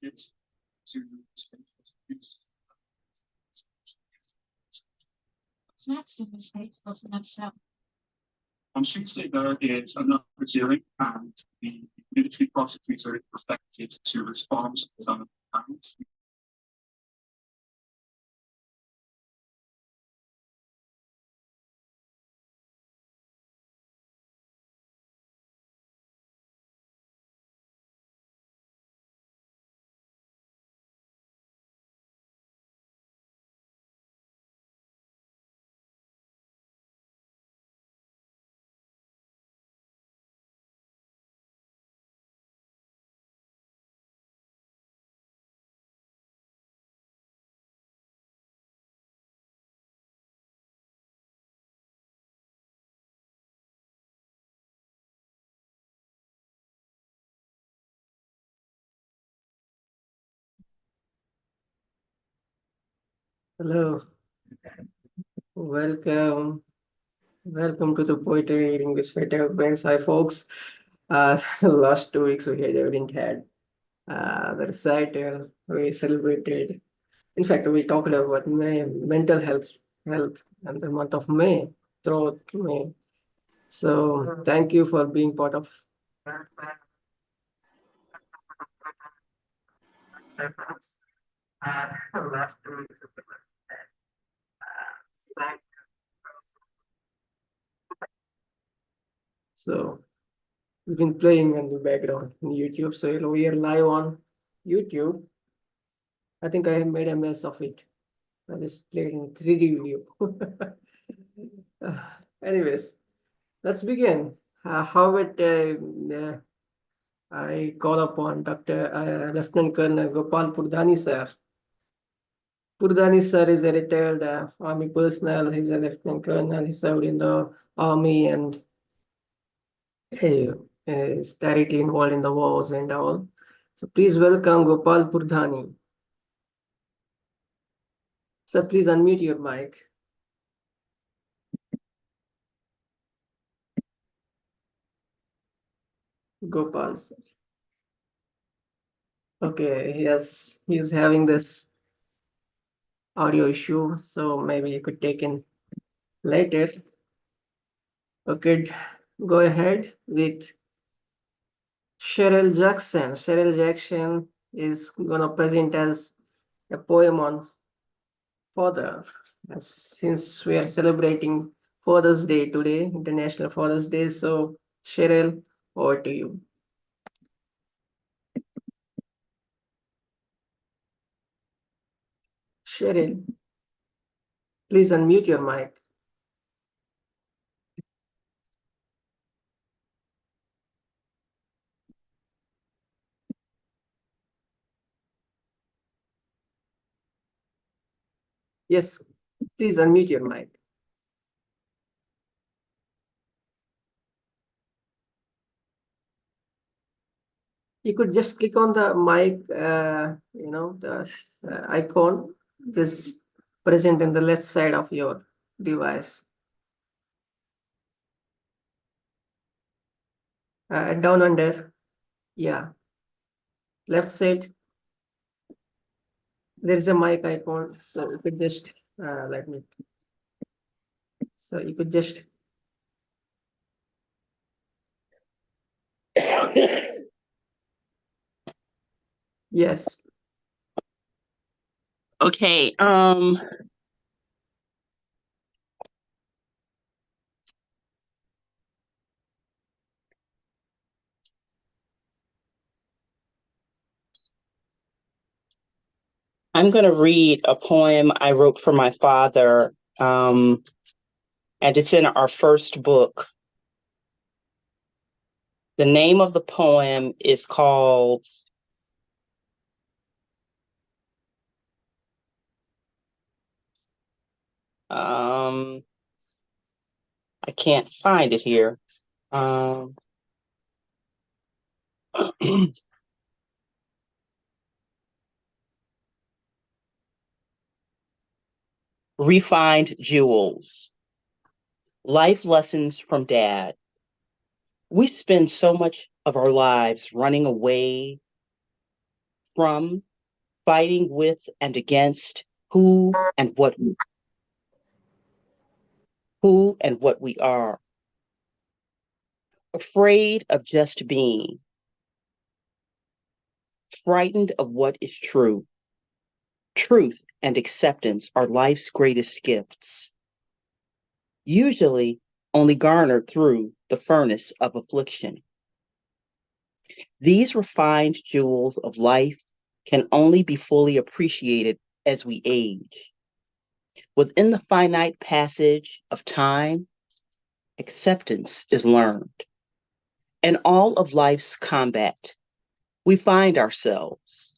Next in the States, what's the next step? On Tuesday, there is another hearing, and the military prosecutor is expected to respond to some of the claims. Hello, welcome. Welcome to the poetry reading with Shwetha A. Hi, folks. Last 2 weeks we didn't had the recital. We celebrated. In fact, we talked about mental health, and the month of May throughout May. So thank you for being part of. Last 2 weeks. So it's been playing in the background in YouTube. So we are live on YouTube. I think I made a mess of it. I just played in 3D view. Anyways, let's begin. How it I call upon Dr. Lieutenant Colonel Gopal Purdhani sir. Purdhani sir is a retired army personnel. He's a lieutenant colonel. He served in the army and is directly involved in the wars and all. So please welcome Gopal Purdhani. Sir, please unmute your mic. Gopal sir. Okay, he's having this audio issue, so maybe you could take in later. Okay, go ahead with Chyrel Jackson. Chyrel Jackson is gonna present as a poem on father. Since we are celebrating Father's Day today, International Father's Day, so Chyrel, over to you. Chyrel, please unmute your mic. Yes, please unmute your mic. You could just click on the mic, the icon just present in the left side of your device. Down under, yeah, left side, there's a mic icon. So you could just so you could just yes. Okay. I'm going to read a poem I wrote for my father, and it's in our first book. The name of the poem is called I can't find it here. Refined Jewels. Life lessons from Dad. We spend so much of our lives running away from, fighting with and against who and what we are. Afraid of just being, frightened of what is true. Truth and acceptance are life's greatest gifts, usually only garnered through the furnace of affliction. These refined jewels of life can only be fully appreciated as we age. Within the finite passage of time, acceptance is learned. In all of life's combat, we find ourselves.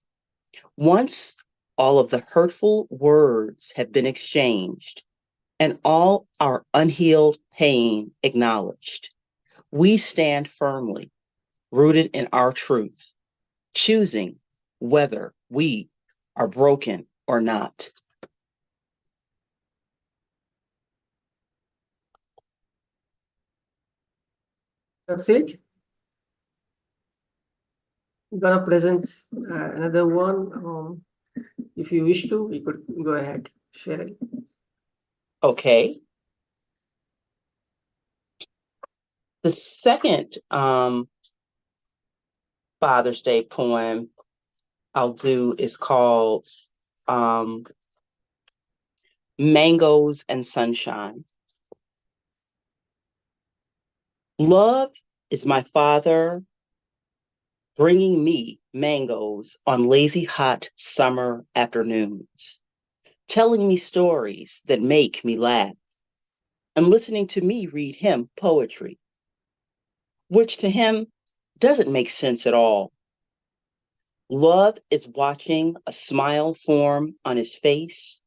Once all of the hurtful words have been exchanged and all our unhealed pain acknowledged, we stand firmly, rooted in our truth, choosing whether we are broken or not. That's it. I'm gonna present another one. If you wish to, we could go ahead, share it. Okay. The second Father's Day poem I'll do is called Mangoes and Sunshine. Love is my father bringing me mangoes on lazy hot summer afternoons, telling me stories that make me laugh, and listening to me read him poetry, which to him doesn't make sense at all. Love is watching a smile form on his face,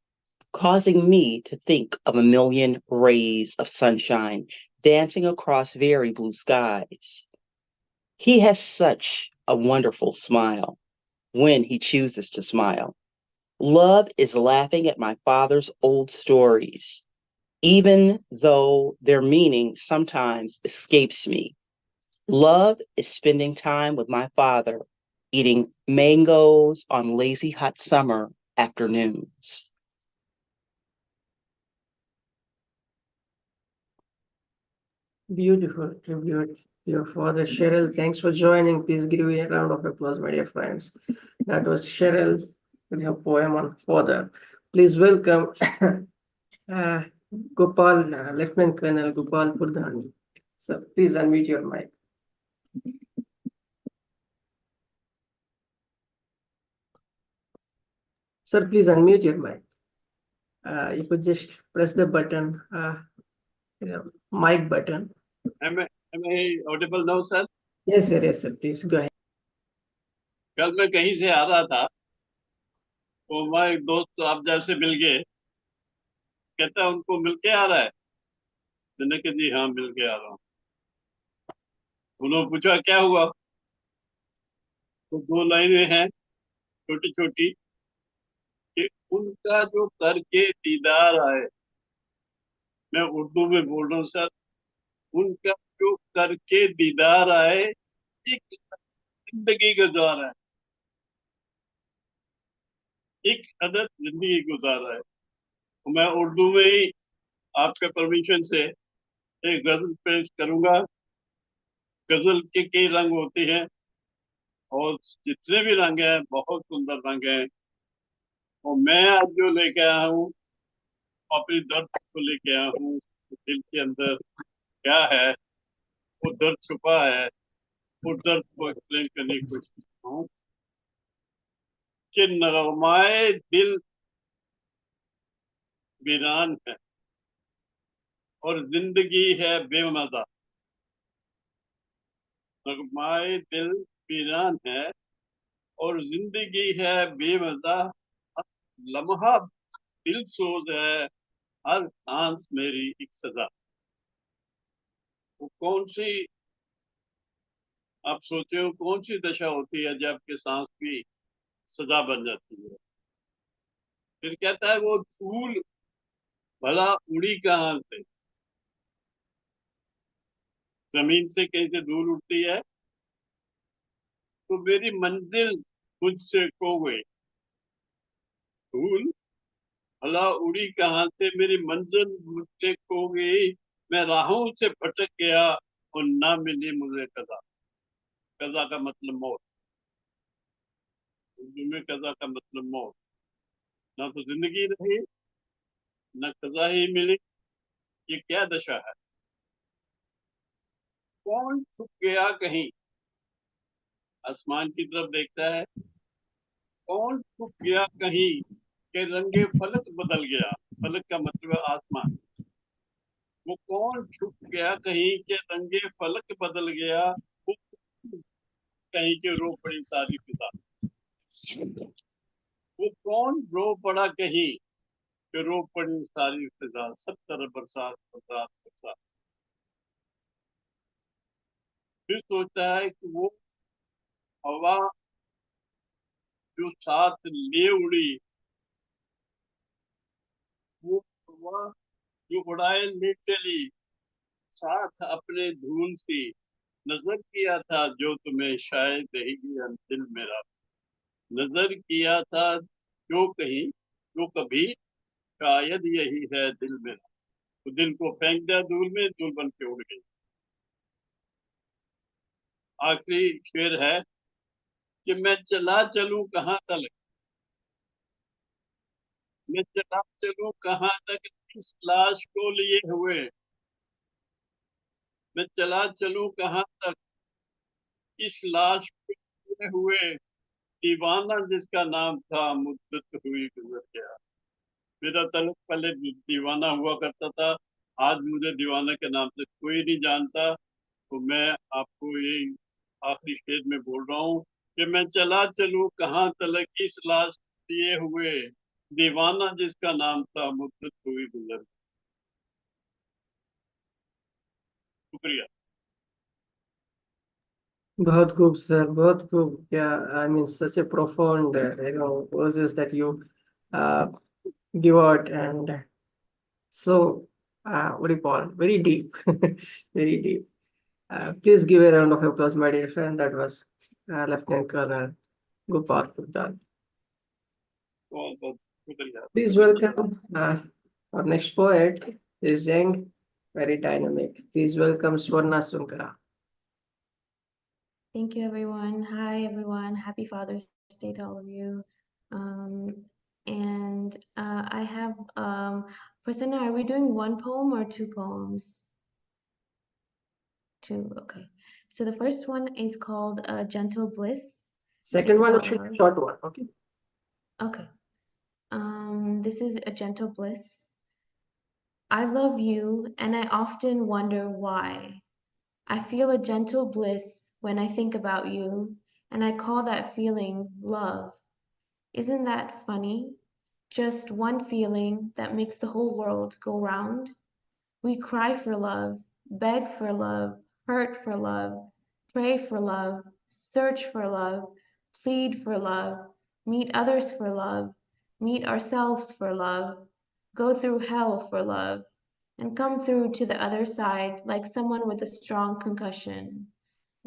causing me to think of a million rays of sunshine dancing across very blue skies. He has such a wonderful smile when he chooses to smile. Love is laughing at my father's old stories, even though their meaning sometimes escapes me. Love is spending time with my father, eating mangoes on lazy hot summer afternoons. Beautiful tribute to your father, Cheryl. Thanks for joining. Please give a round of applause, my dear friends. That was Cheryl with her poem on father. Please welcome Gopal, Lieutenant Colonel Gopal Purdhani. So please unmute your mic. Sir, please unmute your mic. You could just press the button, mic button. Am I audible now, sir? Yes, sir. Yes, sir. Please go ahead. कल मैं कहीं से आ रहा था तो हमारे एक दोस्त आप जैसे मिल गए, कहता है उनको मिल के आ रहा है। मैंने कहा जी हाँ मिल के आ रहा हूँ। उन्होंने पूछा क्या हुआ, तो दो लाइनें हैं छोटी छोटी कि उनका जो करके दीदार आए। मैं उर्दू में बोल रहा हूँ सर। उनका जो करके दीदार आए, एक जिंदगी गुजारा है, एक अदद जिंदगी गुजारा है। तो मैं उर्दू में ही आपके परमिशन से एक गजल पेश करूंगा। गजल के कई रंग होते हैं और जितने भी रंग हैं बहुत सुंदर रंग हैं। और मैं आज जो लेके आया हूँ अपनी दर्द को लेके आया हूँ। दिल के अंदर क्या है वो दर्द छुपा है, वो दर्द को एक्सप्लेन करने की कोशिश करता हूँ कि नगमाए दिल वीरान है और जिंदगी है बेमजा। नगमाए दिल वीरान है और जिंदगी है बेमजा। लम्हा दिल सोज है, हर सांस मेरी एक सजा। वो कौन सी, आप सोचे हो कौन सी दशा होती है जब के सांस भी सजा बन जाती है। फिर कहता है वो धूल भला उड़ी कहाँ से, जमीन से कहीं से धूल उड़ती है तो मेरी मंजिल मुझसे खो गई। धूल भला उड़ी कहाँ से, मेरी मंजिल मुझसे खो गई। मैं राहों से भटक गया और ना मिली मुझे कज़ा। कज़ा का मतलब मौत। उर्दू में कज़ा का मतलब मौत। ना तो जिंदगी रही, ना कज़ा ही मिली। ये क्या दशा है। कौन छुप गया कहीं, आसमान की तरफ देखता है। कौन छुप गया कहीं के रंगे फलक बदल गया। फलक का मतलब है आसमान। वो कौन छुप गया कहीं के रंगे फलक बदल गया। वो कहीं के रो पड़ी सारी फिजा। वो कौन रो पड़ा कहीं कि रो पड़ी सारी फिजा। सब तरफ बरसात बरसात बरसात। फिर सोचता है कि वो हवा जो साथ ले उड़ी, वो हवा जो उड़ाए ले चली, साथ अपने धुन सी। नजर किया था जो तुम्हें शायद ही दिल मेरा। नजर किया था जो कहीं, जो कभी, शायद यही है दिल मेरा। तो दिल को फेंक दिया दूर में, दूर बन के उड़ गई। आखिरी शेर है कि मैं चला चलूं कहाँ तक। मैं चला चलूं कहाँ तक इस लाश को लिए हुए। मैं चला चलूं कहाँ तक इस लाश को लिए हुए। दीवाना जिसका नाम था मुद्दत हुई गुजर गया। मेरा तलक पहले दीवाना हुआ करता था, आज मुझे दीवाना के नाम से कोई नहीं जानता। तो मैं आपको ये आखिरी स्टेज में बोल रहा हूँ कि मैं चला चलूं कहाँ तलक इस लाश लिए हुए। दीवाना जिसका नाम था मुद्दत हुई गुजर। शुक्रिया। बहुत खूब sir, बहुत खूब. Yeah, I mean such a profound verses that you uh, give out, and so what do you call, very deep. Very deep. Please give a round of applause, my dear friend. That was Lt.Col Gopal Purdhani. बहुत बहुत शुक्रिया। Please welcome our next poet is young, very dynamic. Please welcome Swarna Sunkara. Thank you, everyone. Hi, everyone. Happy Father's Day to all of you. I have, for Sana, are we doing one poem or two poems? Two, okay. So the first one is called Gentle Bliss. Second It's one, about should love. be short one, okay? Okay. This is a gentle bliss. I love you, and I often wonder why. I feel a gentle bliss when I think about you, and I call that feeling love. Isn't that funny? Just one feeling that makes the whole world go round. We cry for love, beg for love, hurt for love, pray for love, search for love, plead for love, meet others for love, meet ourselves for love, go through hell for love, and come through to the other side like someone with a strong concussion,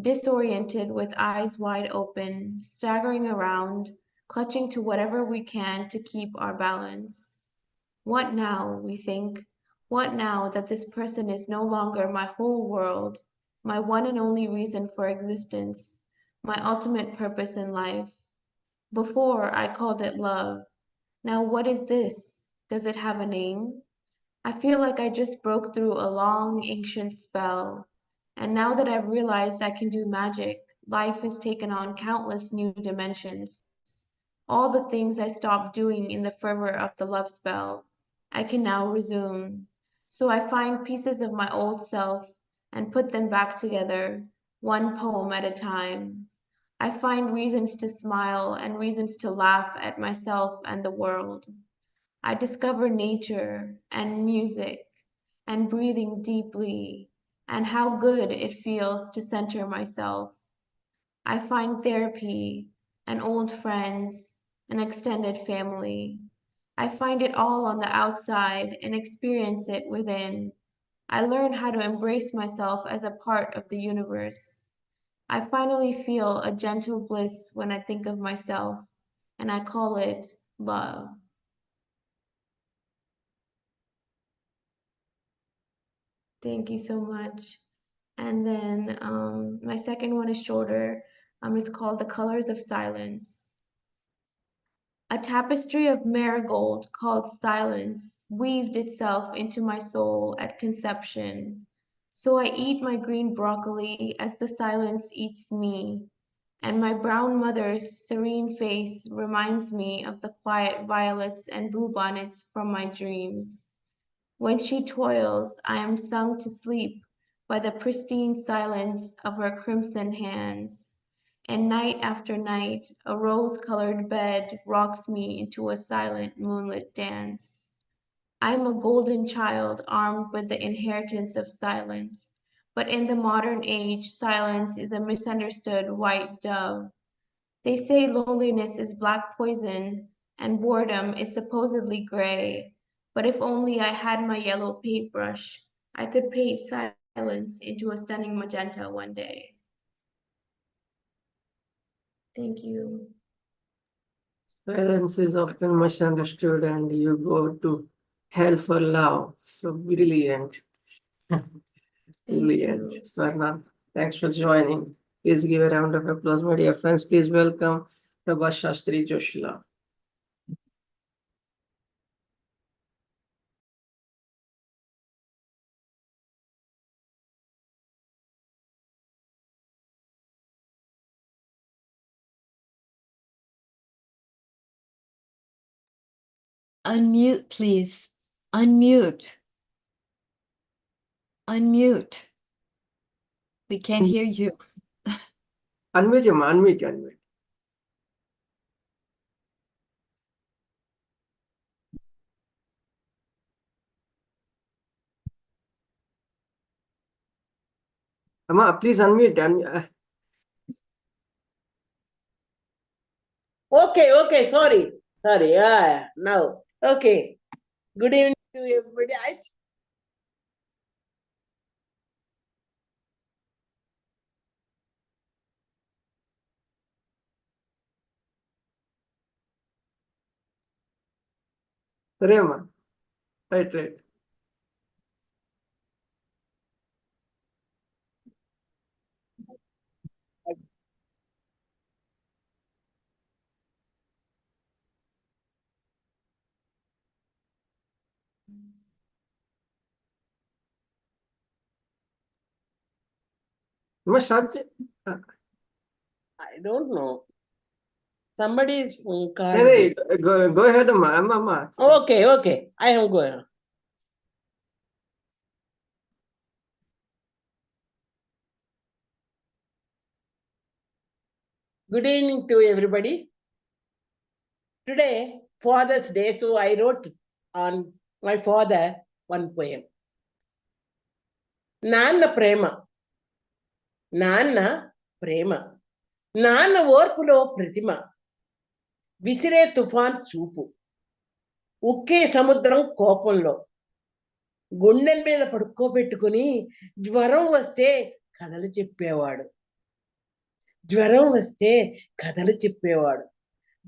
disoriented with eyes wide open, staggering around, clutching to whatever we can to keep our balance. What now, we think? What now that this person is no longer my whole world, my one and only reason for existence, my ultimate purpose in life? Before I called it love. Now what is this? Does it have a name? I feel like I just broke through a long, ancient spell. And now that I've realized I can do magic, life has taken on countless new dimensions. All the things I stopped doing in the fervor of the love spell, I can now resume. So I find pieces of my old self and put them back together, one poem at a time. I find reasons to smile and reasons to laugh at myself and the world. I discover nature and music and breathing deeply and how good it feels to center myself. I find therapy and old friends and extended family. I find it all on the outside and experience it within. I learn how to embrace myself as a part of the universe. I finally feel a gentle bliss when I think of myself, and I call it love. Thank you so much. And then my second one is shorter. It's called The Colors of Silence. A tapestry of marigold called silence weaved itself into my soul at conception. So I eat my green broccoli as the silence eats me, and my brown mother's serene face reminds me of the quiet violets and bluebonnets from my dreams. When she toils, I am sung to sleep by the pristine silence of her crimson hands. And night after night, a rose-colored bed rocks me into a silent moonlit dance. I am a golden child armed with the inheritance of silence, but in the modern age, silence is a misunderstood white dove. They say loneliness is black poison and boredom is supposedly gray, but if only I had my yellow paintbrush, I could paint silence into a stunning magenta one day. Thank you. Silence is often misunderstood, and you go to hell for love. So brilliant. Brilliant. You. Swarna, thanks for joining. Please give a round of applause, my dear friends. Please welcome Prabha Shastri Joshila. Unmute, please. Unmute. Unmute. We can't hear you. Unmute, unmute. Amma, please unmute. Okay, sorry. Yeah, now. Okay. Good evening to everybody. Reema. Right. Amma, I don't know. Somebody is calling. Hey, go ahead, Amma. Okay. I am going. Good evening to everybody. Today, Father's Day, so I wrote on my father one poem. Nanna Prema. Nanna Prema. Nanna Orpulo Pratima. విసిరే తుఫాన్ చూపు ఉక్కే సముద్రం కోపంలో గుండెల మీద పడుకోబెట్టుకుని జ్వరం వస్తే కథలు చెప్పేవాడు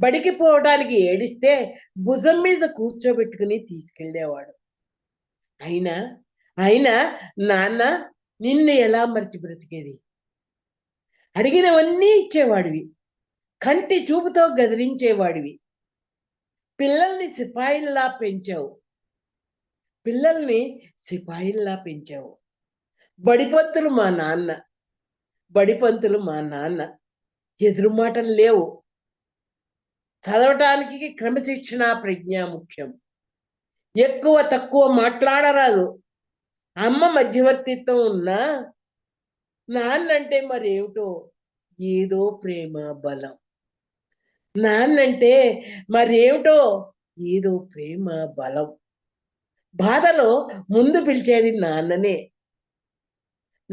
బడికి పోవడానికి ఏడిస్తే భుజం మీద కూర్చోబెట్టుకుని తీసుకెళ్లేవాడు అయినా నాన్న నిన్ను ఎలా మర్చి బ్రతికేది అడిగినవన్నీ ఇచ్చేవాడివి కంటి చూపుతో గదిరించేవాడివి పిల్లల్ని సిపాయిల్లా పెంచావు బడిపంతులు మా నాన్న ఎదురు మాటలు లేవు చదవటానికి క్రమశిక్షణ ప్రజ్ఞ ముఖ్యం ఎక్కువ తక్కువ మాట్లాడరాదు అమ్మ మధ్యవర్తిత్వం ఉన్నా నాన్నంటే మరేమిటో ఏదో ప్రేమ బలం బాధలో ముందు పిలిచేది నాన్ననే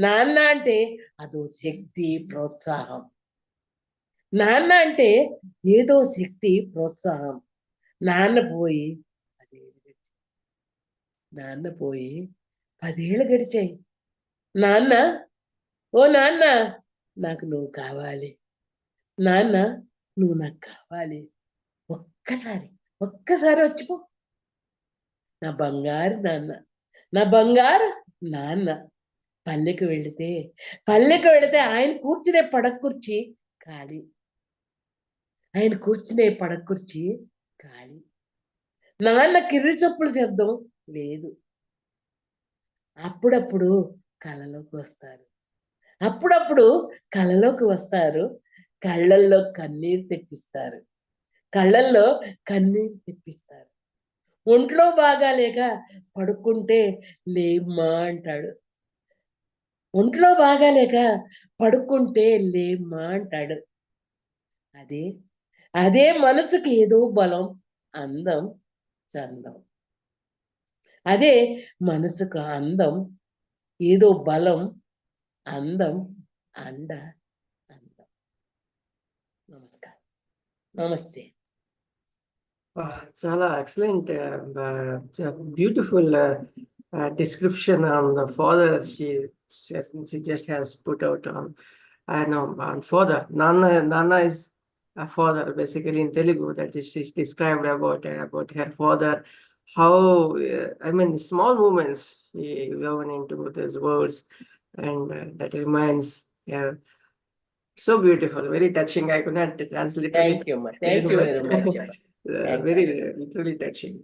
నాన్న అంటే అదో శక్తి ప్రోత్సాహం నాన్న పోయి 10 ఏళ్ళు గడిచాయి నాన్న నాకు నువ్వు కావాలి. నాన్న నువ్వు నాకు కావాలి. ఒక్కసారి వచ్చిపో. నా బంగారు నాన్న, నా బంగారు నాన్న. పల్లెకు వెళితే ఆయన కూర్చునే పడక కుర్చీ ఖాళీ. ఆయన కూర్చునే పడక కుర్చీ ఖాళీ. నాన్న కిర్రి చొప్పుల శబ్దం లేదు. అప్పుడప్పుడు కలలోకి వస్తారు. కళ్ళల్లో కన్నీరు తెప్పిస్తారు. ఒంట్లో బాగాలేక పడుకుంటే లేమ్మా అంటాడు. అదే మనసుకి ఏదో బలం, అందం, చందం. అదే మనసుకు అందం, ఏదో బలం, అందం, అండ, అందం. నమస్కారం. నమస్తే. Chala excellent, beautiful description on the father she just has put out on. I know on father. Nana is a father basically in Telugu that is she described about her father. How I mean small moments he woven into these words, and that reminds. So beautiful, very touching. I could not translate Thank it. you, Ma. Thank you very much. Thank Very you. literally touching.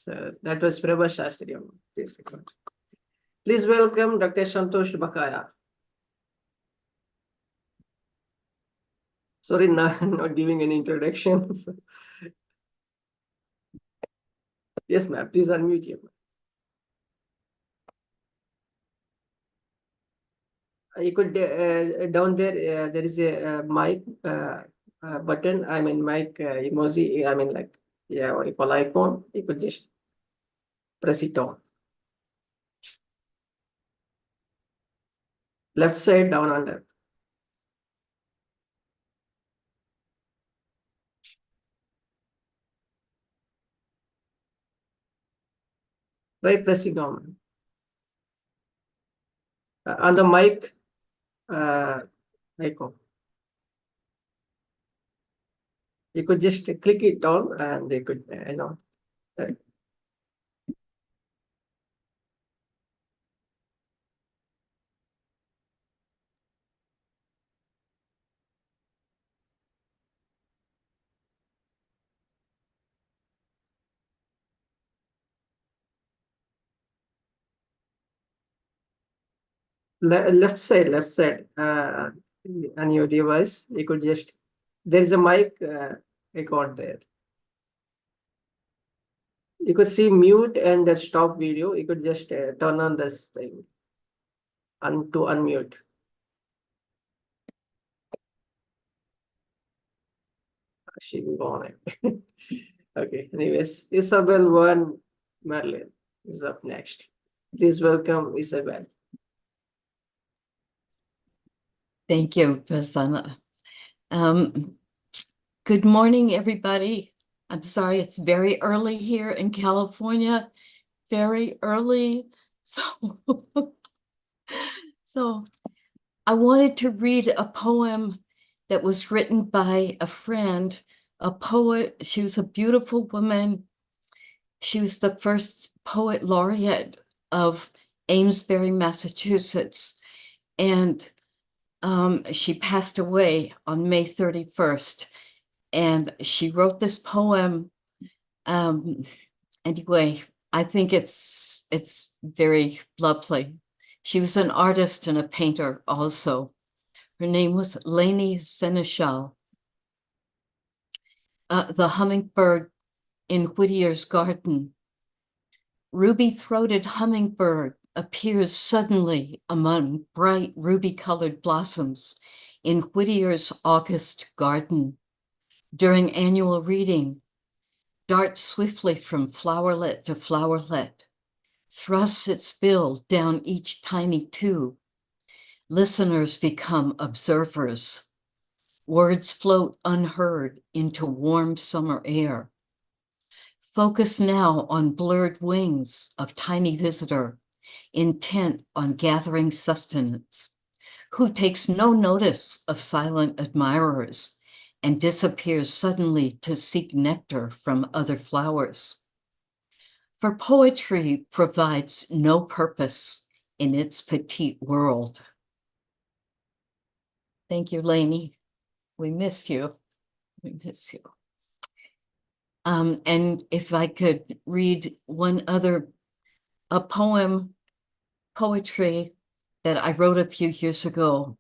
So that was Perwaiz Shaharyar. Please welcome Dr. Santosh Bakaya. Sorry, not giving any introduction. Yes, ma'am. Please unmute you. You could down there. There is a mic button. I mean mic emoji. I mean like what you call icon. You could just press it on. Left side down under. Try pressing on. On the mic icon. You could just click it on and they could, left side on your device, you could just, there's a mic icon there. You could see mute and stop video. You could just turn on this thing and to unmute. She will go on it. Okay, anyways, Isabell VanMerlin is up next. Please welcome Isabell. Thank you, Prasanna. Good morning, everybody. I'm sorry, it's very early here in California, very early. So I wanted to read a poem that was written by a friend, a poet. She was a beautiful woman. She was the first poet laureate of Amesbury, Massachusetts. And she passed away on May 31st. And she wrote this poem. Anyway, I think it's very lovely. She was an artist and a painter also. Her name was Lainey Seneschal. The hummingbird in Whittier's garden. Ruby-throated hummingbird appears suddenly among bright ruby-colored blossoms in Whittier's August garden. During annual reading, darts swiftly from flowerlet to flowerlet, thrusts its bill down each tiny tube. Listeners become observers. Words float unheard into warm summer air. Focus now on blurred wings of tiny visitor, intent on gathering sustenance. who takes no notice of silent admirers and disappears suddenly to seek nectar from other flowers. For poetry provides no purpose in its petite world. Thank you, Lainey. We miss you. We miss you. And if I could read one other, a poetry that I wrote a few years ago.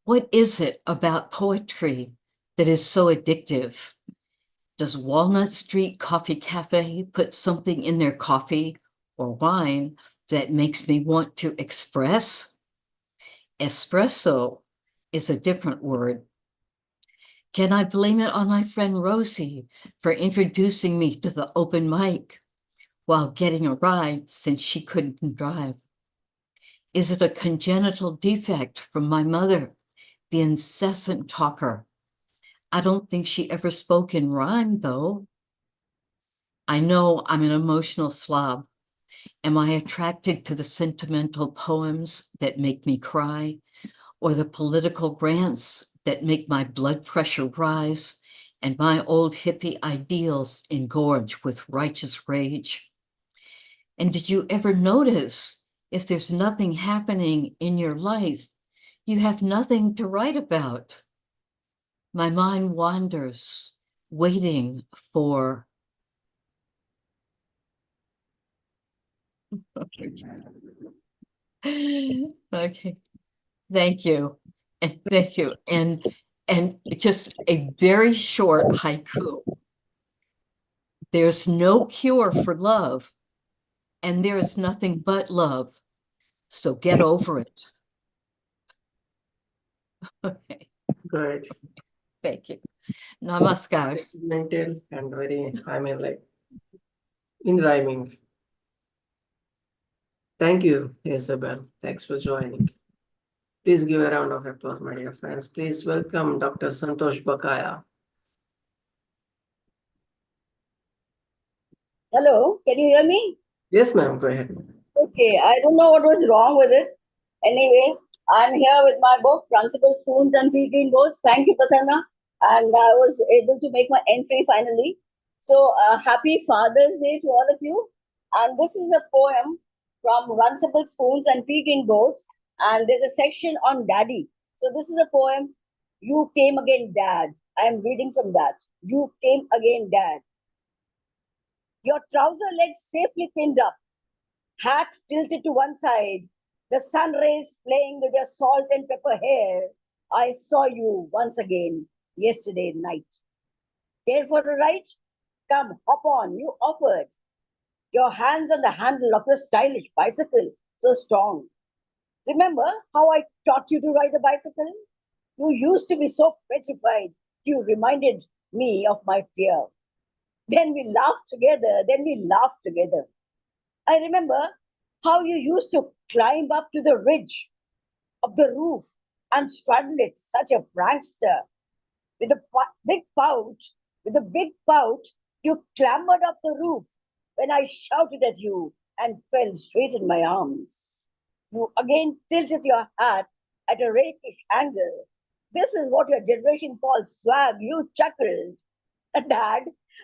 What is it about poetry that is so addictive? Does Walnut Street Coffee Cafe put something in their coffee or wine that makes me want to express? Espresso is a different word. Can I blame it on my friend Rosie for introducing me to the open mic while getting a ride since she couldn't drive? Is it a congenital defect from my mother, the incessant talker? I don't think she ever spoke in rhyme, though. I know I'm an emotional slob. Am I attracted to the sentimental poems that make me cry, or the political rants that make my blood pressure rise and my old hippie ideals engorge with righteous rage? And did you ever notice if there's nothing happening in your life, you have nothing to write about? My mind wanders, waiting for. Okay, thank you. And thank you. And just a very short haiku. There's no cure for love, and there is nothing but love. So get over it. Okay, Good. thank you. Namaskar. Mental and very, I mean, like in rhyming. Thank you, Isabel. Thanks for joining. Please give a round of applause, my dear friends. Please welcome Dr. Santosh Bakaya. Hello, can you hear me? Yes, ma'am, go ahead. Okay, I don't know what was wrong with it. Anyway, I'm here with my book, Principal Spoons and Pre-Teen Goals. Thank you, Prasanna. And I was able to make my entry finally. So, happy Father's Day to all of you. And this is a poem from Runcible Spoons and Pre-Teen Goals. And there's a section on Daddy. So, this is a poem, You Came Again, Dad. I am reading from that. You came again, Dad. Your trouser legs safely pinned up, hat tilted to one side, the sun rays playing with your salt and pepper hair. I saw you once again yesterday night. Care for a ride? Come, hop on, you offered. Your hands on the handle of your stylish bicycle, so strong. Remember how I taught you to ride a bicycle? You used to be so petrified, you reminded me of my fear. Then we laughed together. I remember how you used to climb up to the ridge of the roof and straddle it, such a prankster. With a big pout, you clambered up the roof when I shouted at you and fell straight in my arms. You again tilted your hat at a rakish angle. This is what your generation calls swag, you chuckled. Dad,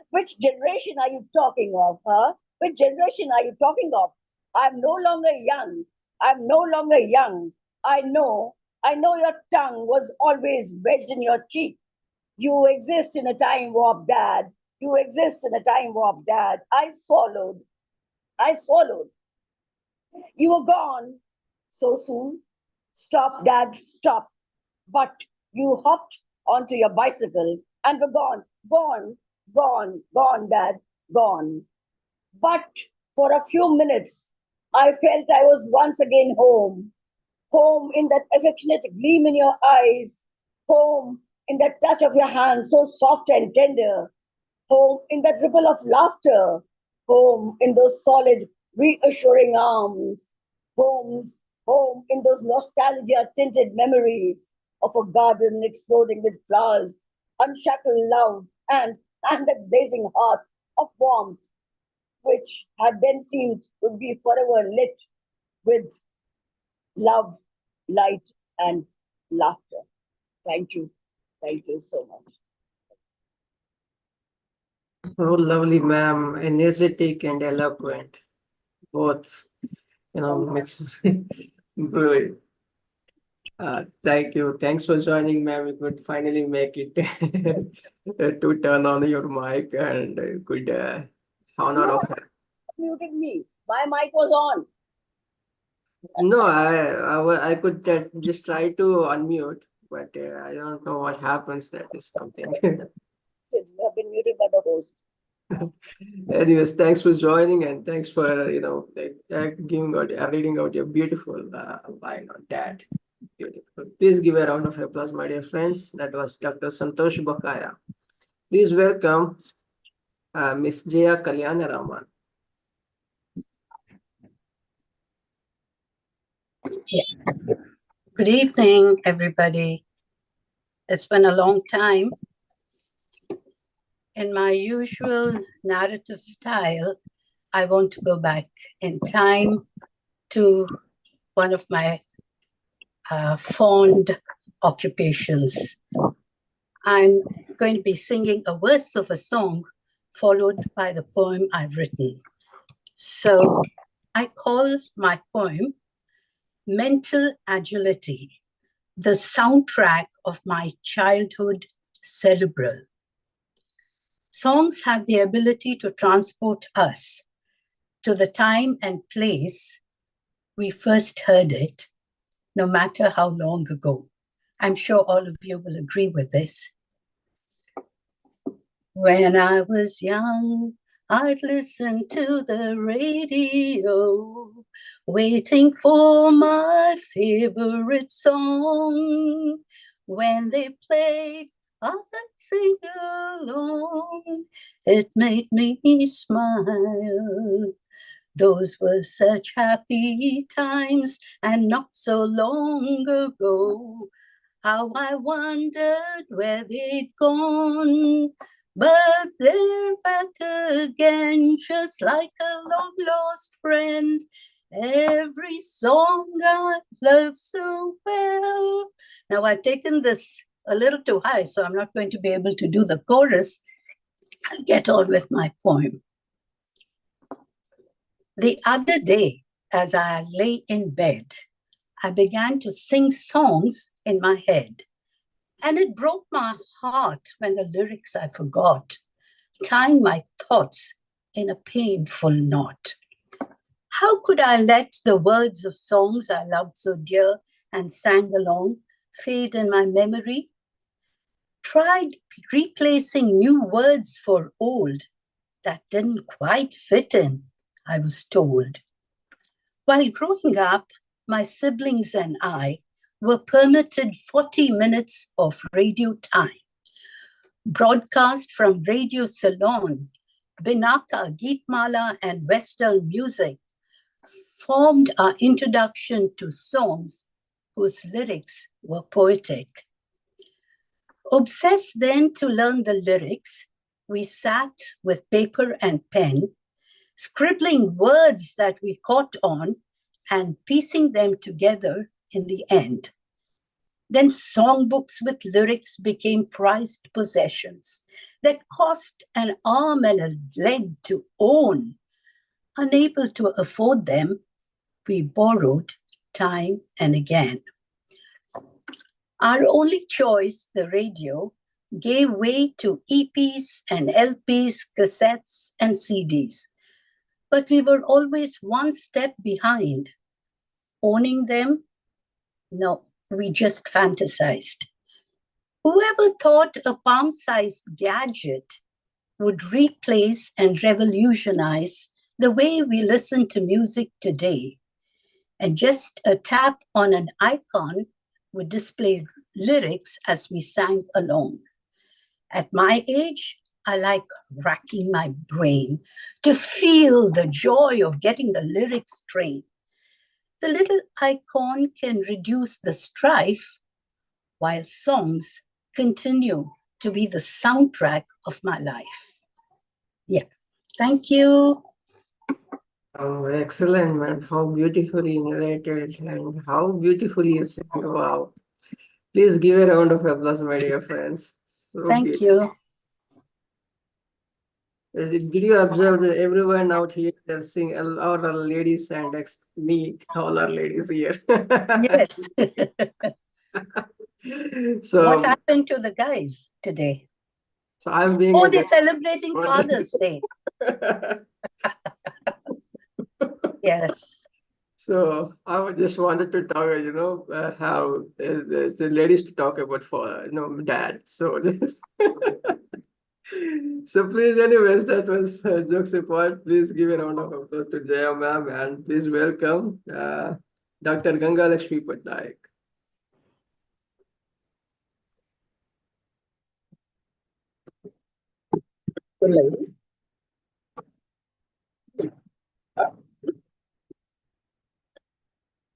which generation are you talking of, huh? Which generation are you talking of? I'm no longer young. I know your tongue was always wedged in your cheek. You exist in a time warp, Dad. I swallowed. You were gone so soon. Stop, Dad, stop. But you hopped onto your bicycle and were gone, Dad, gone. But for a few minutes, I felt I was once again home. Home in that affectionate gleam in your eyes. Home in that touch of your hand so soft and tender. Home in that ripple of laughter. Home in those solid, reassuring arms. Home in those nostalgia-tinted memories of a garden exploding with flowers, unshackled love, and that blazing heart of warmth, which had then seemed would be forever lit with love light and laughter. Thank you. Thank you so much. Oh, lovely, ma'am. Energetic and eloquent. Both, mix. Brilliant. Thank you. Thanks for joining, ma'am. We could finally make it to turn on your mic and could honor No, of. muted me. My mic was on. No, I could just try to unmute, but I don't know what happens. That is something. You have been muted by the host. Anyways, thanks for joining and thanks for reading out your beautiful line on that. Beautiful. Please give a round of applause, my dear friends. That was Dr. Santosh Bakaya. Please welcome Miss Jaya Kalyanaraman. Good evening, everybody. It's been a long time. In my usual narrative style, I want to go back in time to one of my fond occupations. I'm going to be singing a verse of a song followed by the poem I've written. So I call my poem Mental Agility, the soundtrack of my childhood cerebral. Songs have the ability to transport us to the time and place we first heard it, no matter how long ago. I'm sure all of you will agree with this. When I was young, I'd listen to the radio, waiting for my favorite song. When they played, I'd sing along. It made me smile. Those were such happy times and not so long ago. How I wondered where they'd gone. But they're back again, just like a long-lost friend. Every song I love so well. Now, I've taken this a little too high, so I'm not going to be able to do the chorus. I'll get on with my poem. The other day, as I lay in bed, I began to sing songs in my head. And it broke my heart when the lyrics I forgot, tying my thoughts in a painful knot. How could I let the words of songs I loved so dear and sang along fade in my memory? Tried replacing new words for old that didn't quite fit in, I was told. While growing up, my siblings and I were permitted 40 minutes of radio time. Broadcast from Radio Ceylon, Binaka, Geetmala, and Western music formed our introduction to songs whose lyrics were poetic. Obsessed then to learn the lyrics, we sat with paper and pen, scribbling words that we caught on and piecing them together in the end. Then songbooks with lyrics became prized possessions that cost an arm and a leg to own. Unable to afford them, we borrowed time and again. Our only choice, the radio, gave way to EPs and LPs, cassettes and CDs. But we were always one step behind. Owning them? No, we just fantasized. Whoever thought a palm-sized gadget would replace and revolutionize the way we listen to music today, and just a tap on an icon would display lyrics as we sang along. At my age, I like racking my brain to feel the joy of getting the lyrics straight. The little icon can reduce the strife, while songs continue to be the soundtrack of my life. Yeah, thank you. Oh, excellent, man. How beautifully narrated and how beautifully you sing. Wow. Please give a round of applause, my dear friends. So Thank beautiful. you. Did you observe that everyone out here, they're singing, all our ladies and me, all our ladies here. Yes. What So, happened to the guys today? so I'm being Oh, a they're celebrating What- Father's Day. Yes. So I just wanted to talk, how the ladies to talk about dad. So just so please, anyways, that was jokes apart. Please give a round of applause to Jaya ma'am and please welcome Dr. Gangalaxmi Patnaik.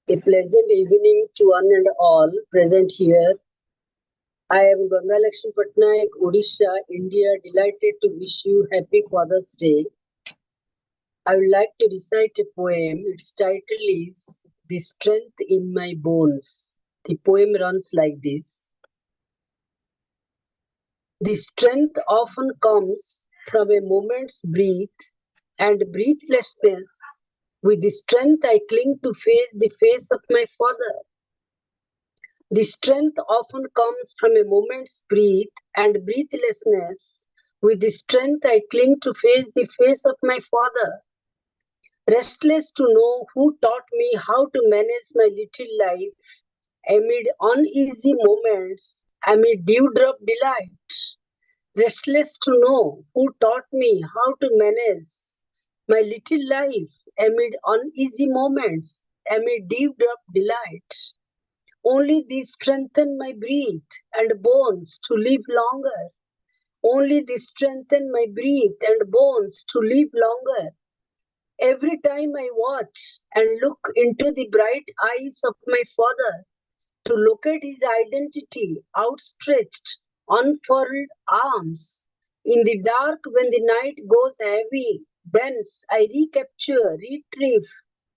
A pleasant evening to one and all present here. I am Gangalaxmi Patnaik, Odisha, India. Delighted to wish you Happy Father's Day. I would like to recite a poem. Its title is The Strength in My Bones. The poem runs like this. The strength often comes from a moment's breath and breathlessness. With the strength I cling to face the face of my father. The strength often comes from a moment's breath and breathlessness. With the strength I cling to face the face of my father. Restless to know who taught me how to manage my little life amid uneasy moments, amid dewdrop delight. Restless to know who taught me how to manage my little life amid uneasy moments, amid dewdrop delight. Only these strengthen my breath and bones to live longer. Only these strengthen my breath and bones to live longer. Every time I watch and look into the bright eyes of my father to locate his identity, outstretched, unfurled arms. In the dark, when the night goes heavy, dense, I recapture, retrieve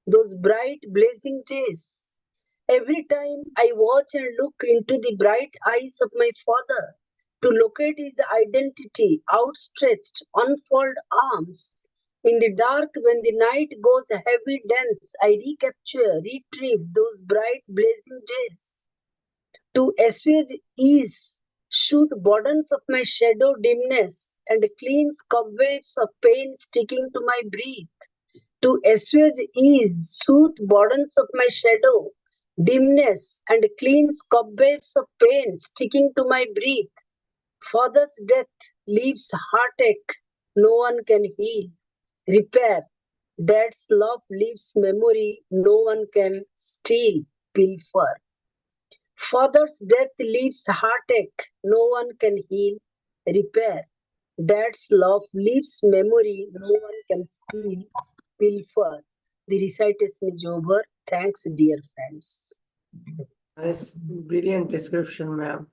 those bright, blazing days. Every time I watch and look into the bright eyes of my father to locate his identity, outstretched, unfolded arms. In the dark, when the night goes heavy, dense, I recapture, retrieve those bright, blazing days. To assuage ease, soothe burdens of my shadow dimness, and cleanse cobwebs of pain sticking to my breath. To assuage ease, soothe burdens of my shadow dimness, and cleanse cobwebs of pain sticking to my breath. Father's death leaves heartache no one can heal, repair. Dad's love leaves memory no one can steal, pilfer. Father's death leaves heartache no one can heal, repair. Dad's love leaves memory no one can steal, pilfer. The recitation is over. Thanks, dear friends. Nice, brilliant description, ma'am.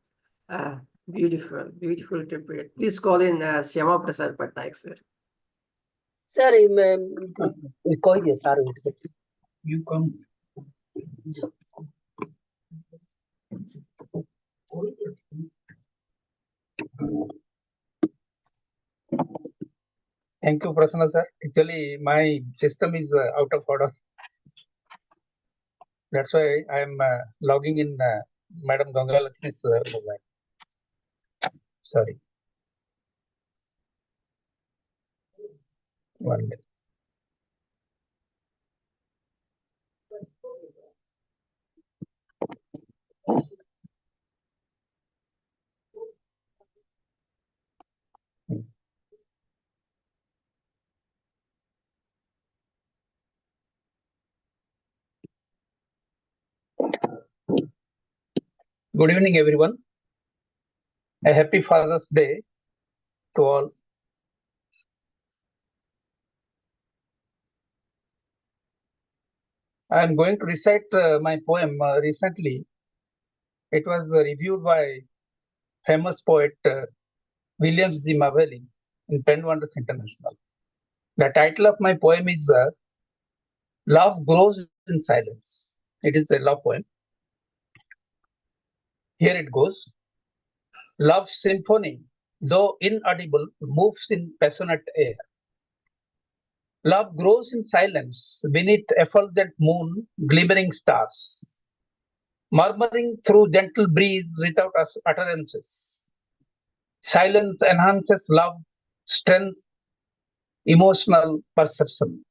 Beautiful, beautiful interpret. Please call in Shyamaprasad Patnaik, sir. Sir, कोई दे सारे उठ के. You come. Thank you, Prasanna sir. Actually, my system is out of order. That's why I am logging in Madam Gangalaxmi's mobile. Sorry. 1 minute. Good evening, everyone. A happy Father's Day to all. I am going to recite my poem recently. It was reviewed by famous poet William G. Mavelli in Pen Wonders International. The title of my poem is Love grows in silence. It is a love poem. Here it goes. Love symphony, though inaudible, moves in passionate air. Love grows in silence beneath effulgent moon, glimmering stars, murmuring through gentle breeze without utterances. Silence enhances love, strength, emotional perception.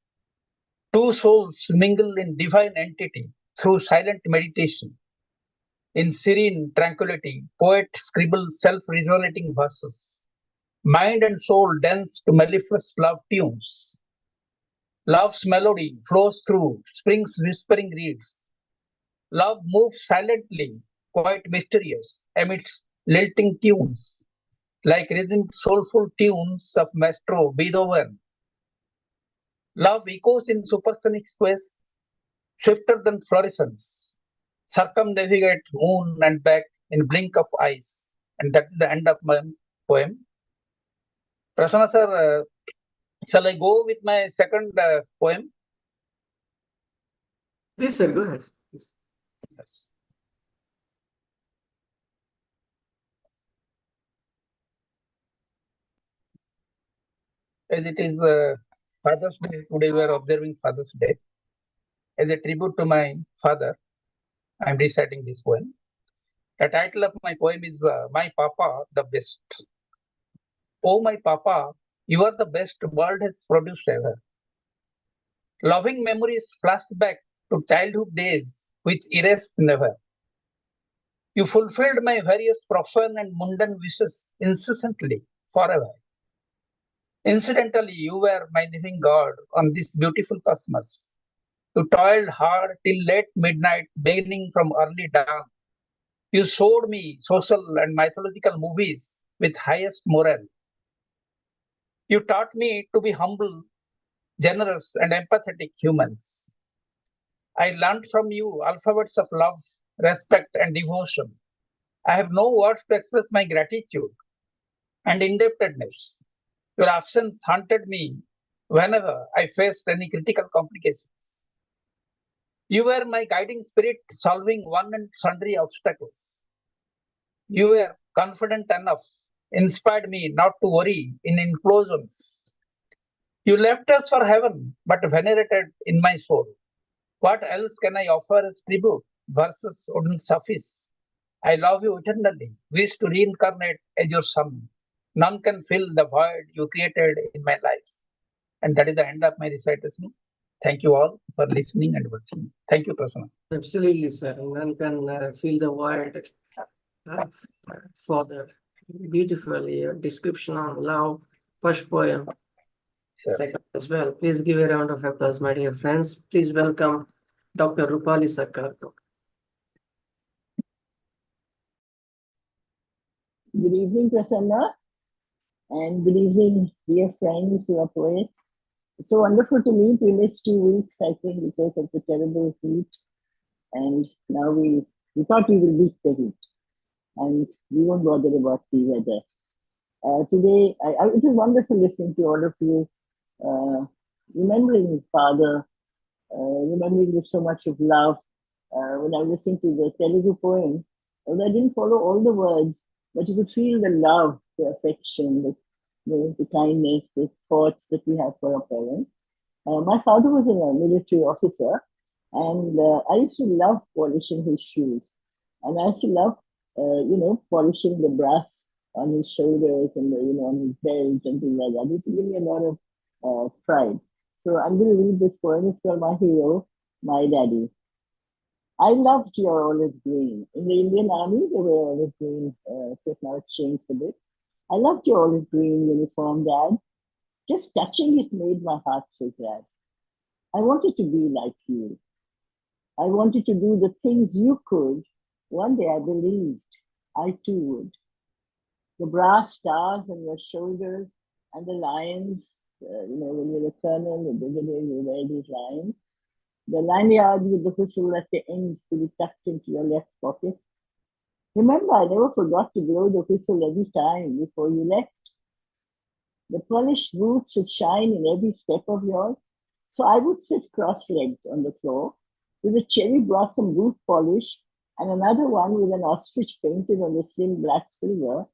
Two souls mingle in divine entity through silent meditation. In serene tranquility, poets scribble self-resonating verses. Mind and soul dance to mellifluous love tunes. Love's melody flows through spring's whispering reeds. Love moves silently, quite mysterious, amidst lilting tunes, like rhythmic soulful tunes of Maestro Beethoven. Love echoes in supersonic space, swifter than fluorescence, circumnavigate moon and back in blink of eyes. And that is the end of my poem. Prasanna sir, shall I go with my second poem? Please, sir, go ahead. Please. Yes. As it is Father's Day, today we are observing Father's Day. As a tribute to my father, I am reciting this poem. The title of my poem is My Papa, the Best. Oh, my Papa, you are the best world has produced ever. Loving memories flashed back to childhood days which erased never. You fulfilled my various profane and mundane wishes incessantly, forever. Incidentally, you were my living God on this beautiful cosmos. You toiled hard till late midnight, beginning from early dawn. You showed me social and mythological movies with highest moral. You taught me to be humble, generous, and empathetic humans. I learned from you alphabets of love, respect, and devotion. I have no words to express my gratitude and indebtedness. Your absence haunted me whenever I faced any critical complications. You were my guiding spirit, solving one and sundry obstacles. You were confident enough, inspired me not to worry in implosions. You left us for heaven, but venerated in my soul. What else can I offer as tribute? Verses wouldn't suffice. I love you eternally, wish to reincarnate as your son. None can fill the void you created in my life. And that is the end of my recitation. Thank you all for listening and watching. Thank you, Prasanna. Absolutely, sir. One can feel the void father. Beautifully, a description on love, first poem, Sure. second as well. Please give a round of applause, my dear friends. Please welcome Dr. Roopali Sircar. Good evening, Prasanna, and good evening, dear friends who are poets. It's so wonderful to meet. We missed 2 weeks, I think, because of the terrible heat. And now we thought we will beat the heat. And we won't bother about the weather. Today, it was wonderful listening to all of you, remembering Father, remembering with so much of love. When I listened to the Telugu poem, I didn't follow all the words, but you could feel the love, the affection, the kindness, the thoughts that we have for our parents. My father was a military officer, and I used to love polishing his shoes. And I used to love, polishing the brass on his shoulders and, on his belt and things like that. It gave me a lot of pride. So I'm going to read this poem. It's called My Hero, My Daddy. I loved your olive green. In the Indian Army, they were olive green. Because now it's changed a bit. I loved your olive green uniform, Dad. Just touching it made my heart so glad. I wanted to be like you. I wanted to do the things you could. One day I believed I too would. The brass stars on your shoulders and the lions, when you're a colonel, the brigadier, you wear these lions. The lanyard with the whistle at the end to be tucked into your left pocket. Remember, I never forgot to blow the whistle every time before you left. The polished boots that shine in every step of yours. So I would sit cross-legged on the floor with a cherry blossom roof polish and another one with an ostrich painted on the slim black silver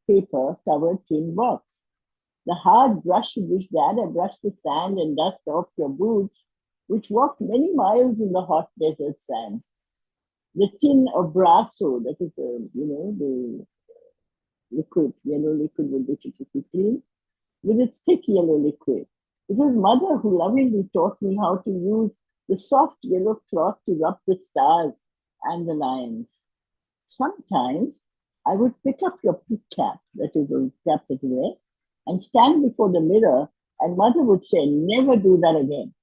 paper covered tin box. The hard brush with which Dada brushed the sand and dust off your boots, which walked many miles in the hot desert sand. The tin of brasso, that is the liquid, yellow liquid with which it should be cleaned, with its thick yellow liquid. It was mother who lovingly taught me how to use the soft yellow cloth to rub the stars and the lines. Sometimes I would pick up your pig cap, that is the cap that you wear, and stand before the mirror, and mother would say, never do that again.